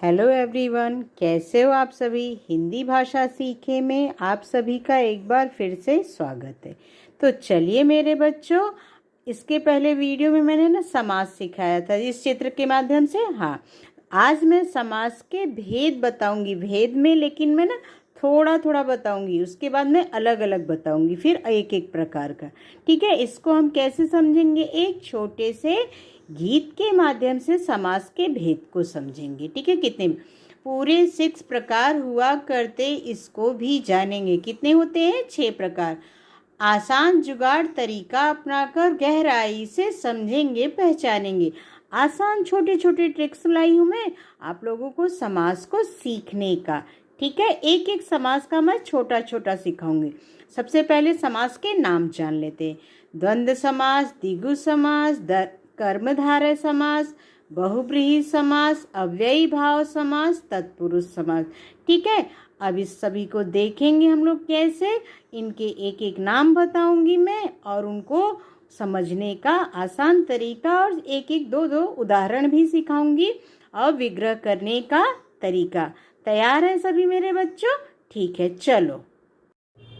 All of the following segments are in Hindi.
हेलो एवरीवन, कैसे हो आप सभी। हिंदी भाषा सीखे में आप सभी का एक बार फिर से स्वागत है। तो चलिए मेरे बच्चों, इसके पहले वीडियो में मैंने ना समास सिखाया था इस चित्र के माध्यम से। हाँ, आज मैं समास के भेद बताऊंगी, भेद में लेकिन मैं ना थोड़ा थोड़ा बताऊंगी, उसके बाद मैं अलग अलग बताऊंगी, फिर एक एक प्रकार का। ठीक है, इसको हम कैसे समझेंगे, एक छोटे से गीत के माध्यम से समास के भेद को समझेंगे। ठीक है, कितने पूरे 6 प्रकार हुआ करते, इसको भी जानेंगे। कितने होते हैं? 6 प्रकार। आसान जुगाड़ तरीका अपनाकर गहराई से समझेंगे, पहचानेंगे। आसान छोटे छोटे ट्रिक्स लाई हूँ मैं आप लोगों को समास को सीखने का। ठीक है, एक एक समास का मैं छोटा छोटा सिखाऊंगी। सबसे पहले समास के नाम जान लेते हैं। द्वंद्व समास, द्विगु समास, कर्मधारय समास, बहुब्रीहि समास, अव्ययी भाव समास, तत्पुरुष समास। ठीक है, अब इस सभी को देखेंगे हम लोग कैसे। इनके एक एक नाम बताऊंगी मैं और उनको समझने का आसान तरीका, और एक एक दो दो उदाहरण भी सिखाऊंगी और विग्रह करने का तरीका। तैयार हैं सभी मेरे बच्चों? ठीक है, चलो।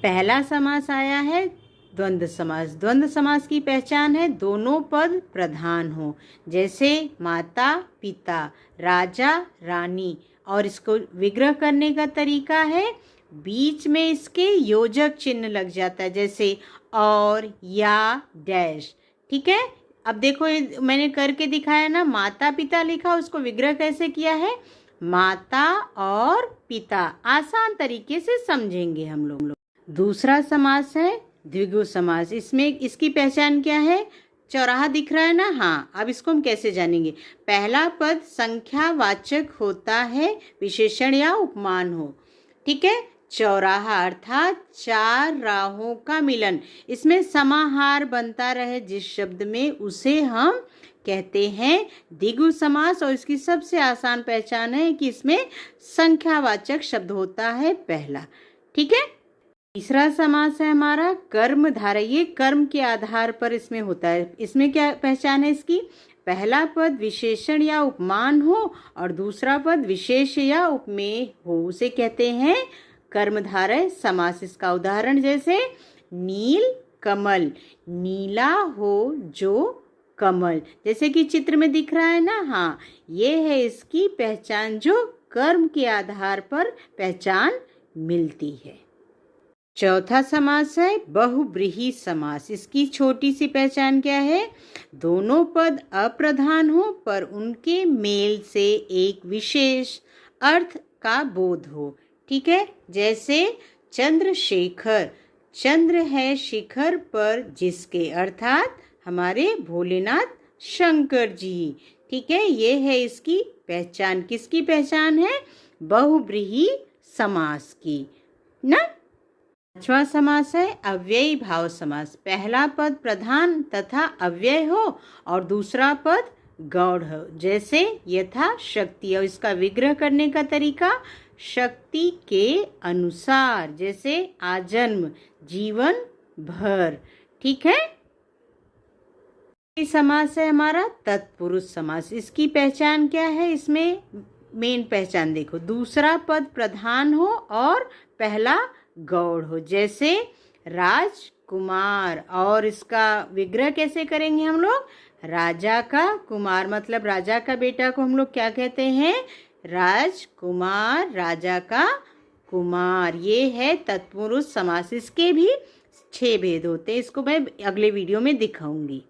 पहला समास आया है द्वंद्व समास। द्वंद्व समास की पहचान है दोनों पद प्रधान हो, जैसे माता पिता, राजा रानी। और इसको विग्रह करने का तरीका है, बीच में इसके योजक चिन्ह लग जाता है, जैसे और, या, डैश। ठीक है, अब देखो ये मैंने करके दिखाया ना, माता पिता लिखा, उसको विग्रह कैसे किया है, माता और पिता। आसान तरीके से समझेंगे हम लोग। दूसरा समास है द्विगु समास। इसमें इसकी पहचान क्या है, चौराहा दिख रहा है ना। हाँ, अब इसको हम कैसे जानेंगे। पहला पद संख्यावाचक होता है, विशेषण या उपमान हो। ठीक है, चौराहा अर्थात 4 राहों का मिलन। इसमें समाहार बनता रहे जिस शब्द में, उसे हम कहते हैं द्विगु समास। और इसकी सबसे आसान पहचान है कि इसमें संख्यावाचक शब्द होता है पहला। ठीक है, तीसरा समास है हमारा कर्मधारय। ये कर्म के आधार पर इसमें होता है। इसमें क्या पहचान है इसकी, पहला पद विशेषण या उपमान हो और दूसरा पद विशेष या उपमेय हो, उसे कहते हैं कर्मधारय समास। इसका उदाहरण जैसे नील कमल, नीला हो जो कमल, जैसे कि चित्र में दिख रहा है ना। हाँ, ये है इसकी पहचान, जो कर्म के आधार पर पहचान मिलती है। चौथा समास है बहुब्रीहि समास। इसकी छोटी सी पहचान क्या है, दोनों पद अप्रधान हो पर उनके मेल से एक विशेष अर्थ का बोध हो। ठीक है, जैसे चंद्रशेखर, चंद्र है शिखर पर जिसके, अर्थात हमारे भोलेनाथ शंकर जी। ठीक है, ये है इसकी पहचान। किसकी पहचान है, बहुब्रीहि समास की ना। पांचवा समास है अव्ययी भाव समास। पहला पद प्रधान तथा अव्यय हो और दूसरा पद गौड़ हो, जैसे यथा शक्ति। और इसका विग्रह करने का तरीका, शक्ति के अनुसार, जैसे आजन्म, जीवन भर। ठीक है, समास है हमारा तत्पुरुष समास। इसकी पहचान क्या है, इसमें मेन पहचान देखो, दूसरा पद प्रधान हो और पहला गौड़ हो, जैसे राजकुमार। और इसका विग्रह कैसे करेंगे हम लोग, राजा का कुमार, मतलब राजा का बेटा को हम लोग क्या कहते हैं, राजकुमार, राजा का कुमार। ये है तत्पुरुष समास। इसके भी 6 भेद होते हैं, इसको मैं अगले वीडियो में दिखाऊंगी।